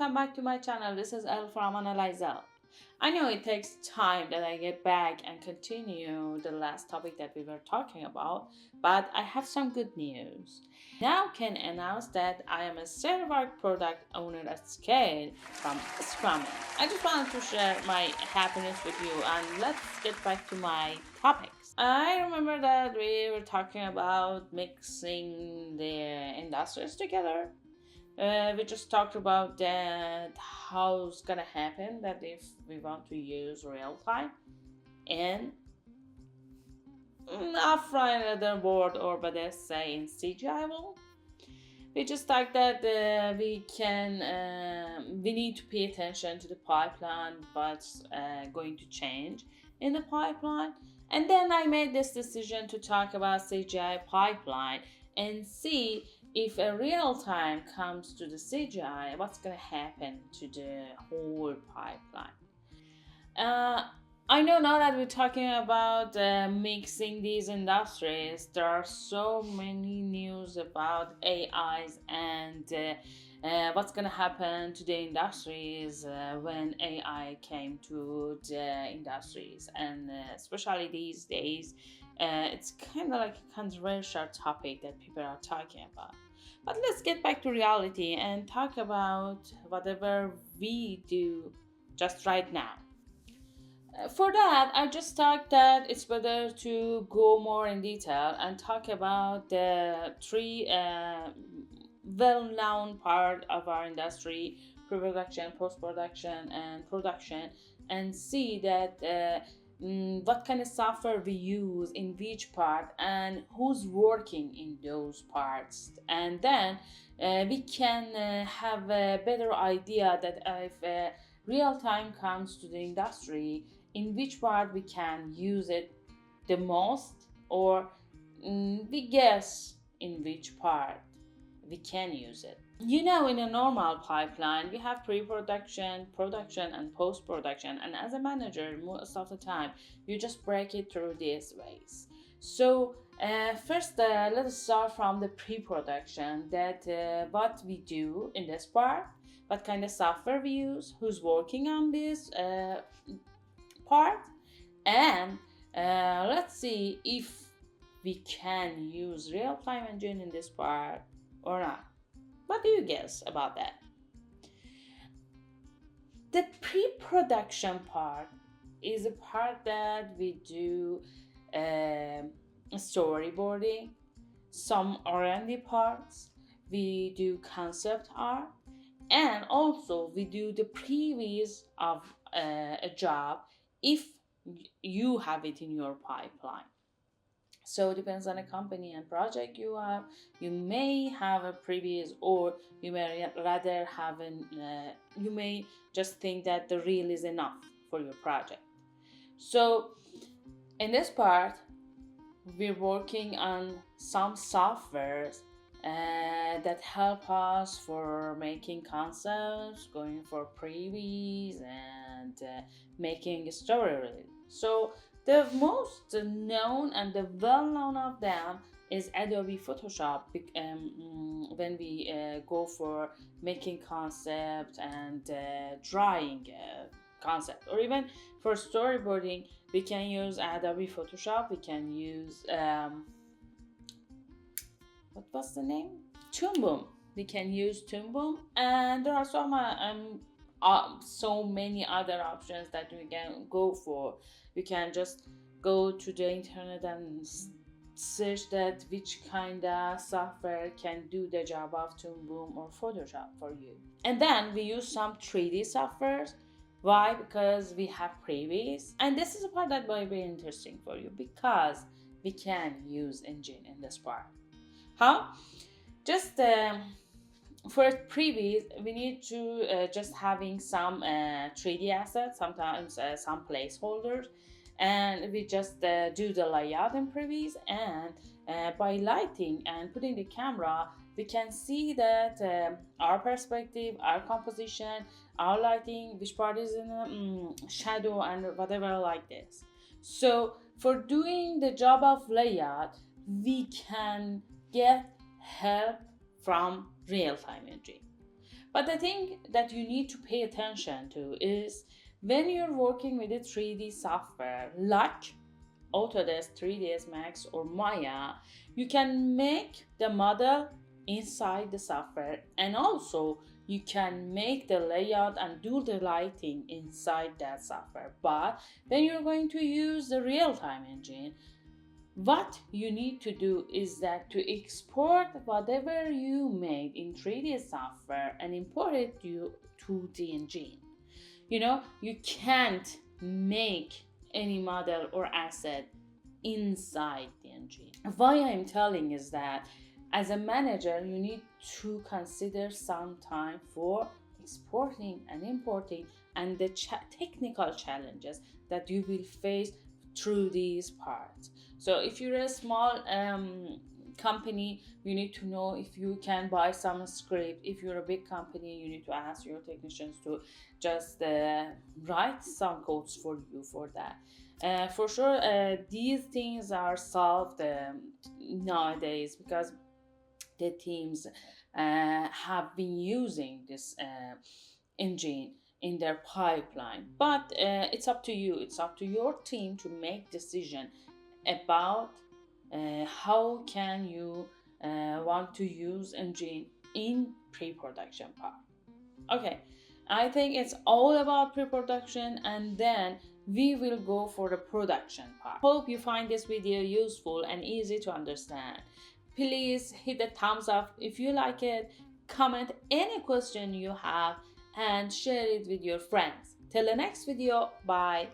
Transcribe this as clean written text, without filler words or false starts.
welcome back to my channel. This is Elle from Analyze. I know it takes time that I get back and continue the last topic that we were talking about, but I have some good news. Now can announce that I am a certified product owner at scale from Scrum. I just wanted to share my happiness with you, and let's get back to my topics. I remember that we were talking about mixing the industries together. We just talked about that how it's gonna happen that if we want to use real time and offline other board or but let's say in CGI will. We just talked that we need to pay attention to the pipeline, what's going to change in the pipeline. And then I made this decision to talk about CGI pipeline and see if a real time comes to the CGI, what's going to happen to the whole pipeline. Uh, I know now that we're talking about mixing these industries, there are so many news about AIs and what's going to happen to the industries when AI came to the industries. And especially these days, it's kind of like a controversial topic that people are talking about. But let's get back to reality and talk about whatever we do just right now. For that, I just thought that it's better to go more in detail and talk about the three well-known part of our industry: pre-production, post-production, and production, and see that what kind of software we use in which part and who's working in those parts, and then we can have a better idea that if real time comes to the industry, in which part we can use it the most, or we guess in which part we can use it. In a normal pipeline, we have pre-production, production, and post-production, and as a manager, most of the time, you just break it through these ways. So first, let us start from the pre-production. That what we do in this part, what kind of software we use, who's working on this part, and let's see if we can use real-time engine in this part or not. What do you guess about that? The pre-production part is a part that we do storyboarding, some R&D parts, we do concept art, and also we do the previews of a job if you have it in your pipeline. So it depends on the company and project you have. You may have a previous, or you may rather have you may just think that the reel is enough for your project. So in this part, we're working on some softwares that help us for making concepts, going for previews, and making a story reel. So the most known and the well-known of them is Adobe Photoshop when we go for making concept and drawing concept, or even for storyboarding we can use Adobe Photoshop. We can use what was the name? Toon Boom. We can use Toon Boom, and there are so many other options that we can go for. You can just go to the internet and search that which kind of software can do the job of Toon Boom or Photoshop for you. And then we use some 3D softwares. Why? Because we have previews, and this is a part that might be interesting for you because we can use engine in this part. How? Just for previews, we need to just having some 3D assets, sometimes some placeholders, and we just do the layout in previews, and by lighting and putting the camera, we can see that our perspective, our composition, our lighting, which part is in shadow and whatever like this. So for doing the job of layout, we can get help from real-time engine. But the thing that you need to pay attention to is when you're working with a 3D software like Autodesk, 3ds Max, or Maya, you can make the model inside the software, and also you can make the layout and do the lighting inside that software. But when you're going to use the real-time engine, what you need to do is that to export whatever you made in 3D software and import it to the engine. You can't make any model or asset inside the engine. Why I'm telling is that as a manager, you need to consider some time for exporting and importing and the technical challenges that you will face through these parts. So if you're a small company, you need to know if you can buy some script. If you're a big company, you need to ask your technicians to just write some codes for you for that. For sure, these things are solved nowadays because the teams have been using this engine in their pipeline. But it's up to you. It's up to your team to make decision about how can you want to use engine in pre-production part. Okay, I think it's all about pre-production, and then we will go for the production part. Hope you find this video useful and easy to understand. Please hit the thumbs up if you like it, comment any question you have, and share it with your friends. Till the next video, bye.